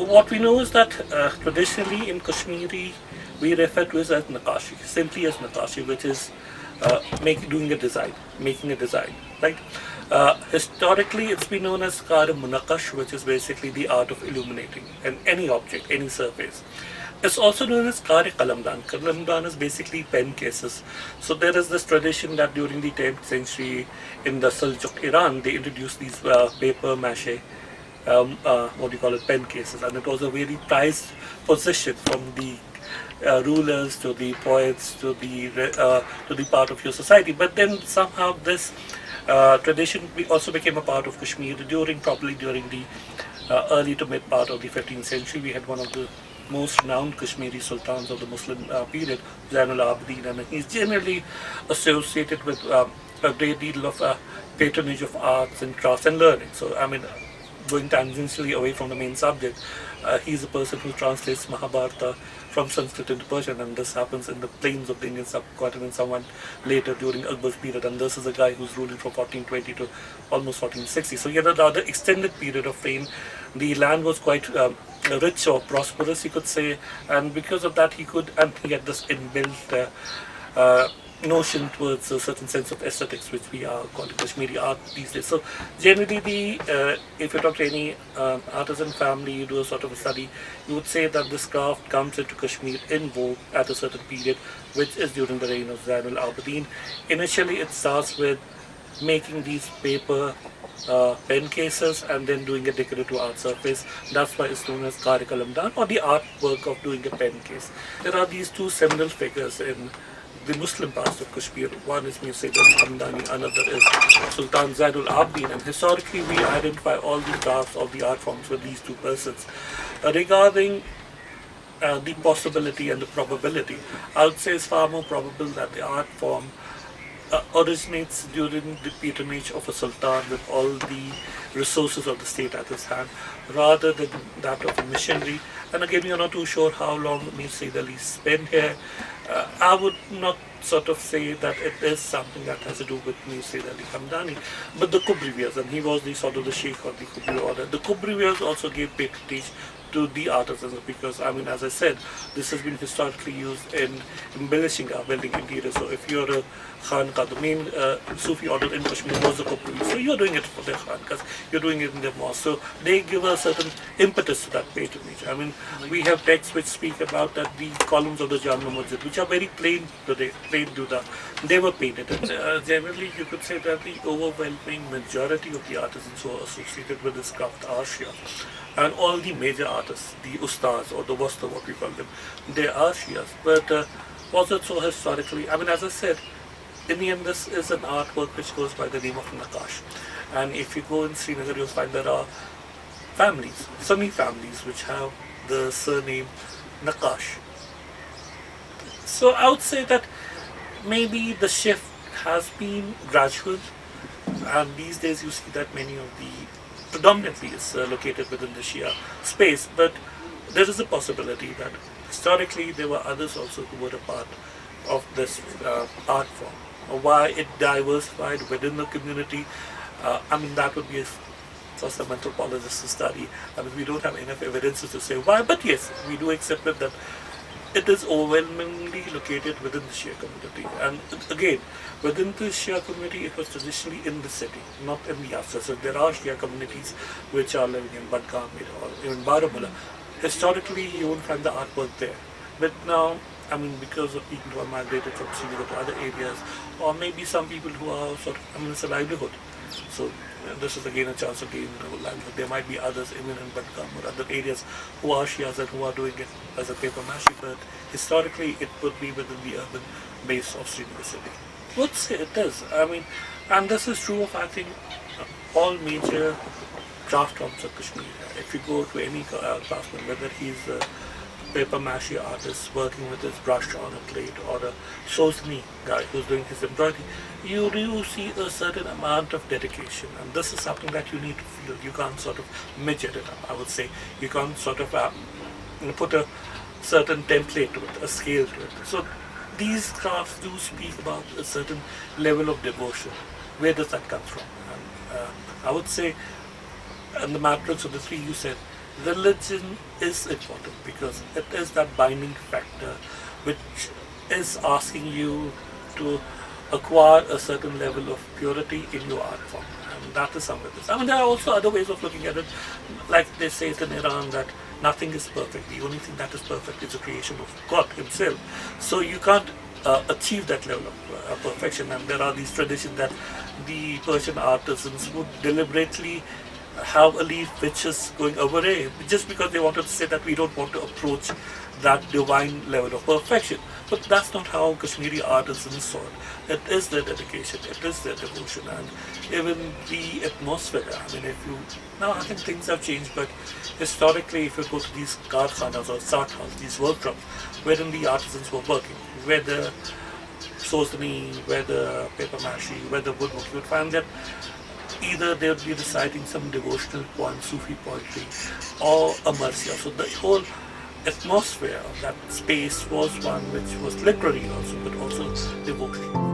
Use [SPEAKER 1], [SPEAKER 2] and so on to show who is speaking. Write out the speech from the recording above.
[SPEAKER 1] what we know is that traditionally in Kashmiri we refer to it as Nakashi, simply as Nakashi, which is doing a design, making a design, right? Historically, it's been known as Kara Munakash, which is basically the art of illuminating any object, any surface. It's also known as Kare Kalamdan. Kalamdan is basically pen cases. So there is this tradition that during the 10th century in the Seljuk Iran, they introduced these paper mache, pen cases, and it was a very prized possession from the rulers to the poets to the part of your society. But then somehow this tradition also became a part of Kashmir probably during the early to mid part of the 15th century. We had one of the most renowned Kashmiri sultans of the Muslim period, Zainul Abidin, and he's generally associated with a great deal of patronage of arts and crafts and learning. So, I mean, going tangentially away from the main subject, he's a person who translates Mahabharata from Sanskrit into Persian, and this happens in the plains of the Indian subcontinent somewhat later during Akbar's period. And this is a guy who's ruling from 1420 to almost 1460. So, yet another extended period of reign. The land was quite rich or prosperous, you could say, and because of that, he had this inbuilt notion towards a certain sense of aesthetics, which we are calling Kashmiri art these days. So generally, if you talk to any artisan family, you do a sort of a study, you would say that this craft comes into Kashmir in vogue at a certain period, which is during the reign of Zainul Abidin. Initially, it starts with making these paper pen cases and then doing a decorative art surface. That's why it's known as Kare Kalamdan, or the artwork of doing a pen case. There are these two seminal figures in the Muslim parts of Kashmir. One is Mir Sayyid Hamdani, another is Sultan Zainul Abidin, and historically we identify all the crafts, all the art forms with these two persons. Regarding the possibility and the probability, I would say it's far more probable that the art form originates during the patronage of a sultan with all the resources of the state at his hand, rather than that of a missionary. And again, we are not too sure how long Mir Sayyid Ali spent here. I would not sort of say that it is something that has to do with Mir Sayyid Ali Hamdani, but the Kubrivias, and he was the sort of the sheikh of the Kubri order. The Kubrivias also gave patronage to the artisans, because, I mean, as I said, this has been historically used in embellishing our building interior. So if you're a Khanqa, the main Sufi order in Kashmir was the Kubri. So you're doing it for their Khanqas, you're doing it in their mosque. So they give a certain impetus to that patronage. I mean, we have texts which speak about that the columns of the Jama Masjid, which are very plain today, plain Juda, they were painted. And generally, you could say that the overwhelming majority of the artisans who are associated with this craft are Shia. And all the major artists, the Ustads or the Wasta, what we call them, they are Shias. But was it so historically? I mean, as I said, in the end, this is an artwork which goes by the name of Nakash. And if you go in Srinagar, you'll find there are families, Sunni families, which have the surname Nakash. So I would say that maybe the shift has been gradual, and these days you see that many of the predominantly is located within the Shia space, but there is a possibility that historically there were others also who were a part of this art form. Why it diversified within the community, I mean, that would be for some anthropologists to study. I mean, we don't have enough evidences to say why, but yes, we do accept it that it is overwhelmingly located within the Shia community. And again, within the Shia community, it was traditionally in the city, not in the outskirts. So there are Shia communities which are living in Badgaam or even Baramulla. Historically, you won't find the artwork there. But now, I mean, because of people who are migrated from Srinagar to other areas, or maybe some people who are sort of, I mean, it's a livelihood. So this is again a chance to gain a livelihood. There might be others, even in Badgaam or other areas, who are Shias and who are doing it as a paper mache, but historically it would be within the urban base of Srinagar city. Would say it is. I mean, and this is true of, I think, all major craft forms of Kashmir. If you go to any craftsman, whether he's a paper mache artist working with his brush on a plate, or a Sozni guy who's doing his embroidery, you do see a certain amount of dedication, and this is something that you need to feel. You can't sort of midget it up, I would say. You can't sort of put a certain template to it, a scale to it. So these crafts do speak about a certain level of devotion. Where does that come from? And I would say, and the matrix of the three you said, religion is important because it is that binding factor which is asking you to acquire a certain level of purity in your art form. And that is somewhere this. I mean, there are also other ways of looking at it. Like they say it in Iran that nothing is perfect. The only thing that is perfect is the creation of God himself. So you can't achieve that level of perfection. And there are these traditions that the Persian artisans would deliberately have a leaf which is going awry just because they wanted to say that we don't want to approach that divine level of perfection. But that's not how Kashmiri artisans saw it. It is their dedication, it is their devotion, and even the atmosphere. I mean, if you now, I think things have changed, but historically, if you go to these karkhanas or sarthas, these workshops, wherein the artisans were working, whether sosani, whether paper mache, whether woodwork, you would find that either they would be reciting some devotional poem, Sufi poetry, or a marsiya. So the whole atmosphere of that space was one which was literary also, but also devotional.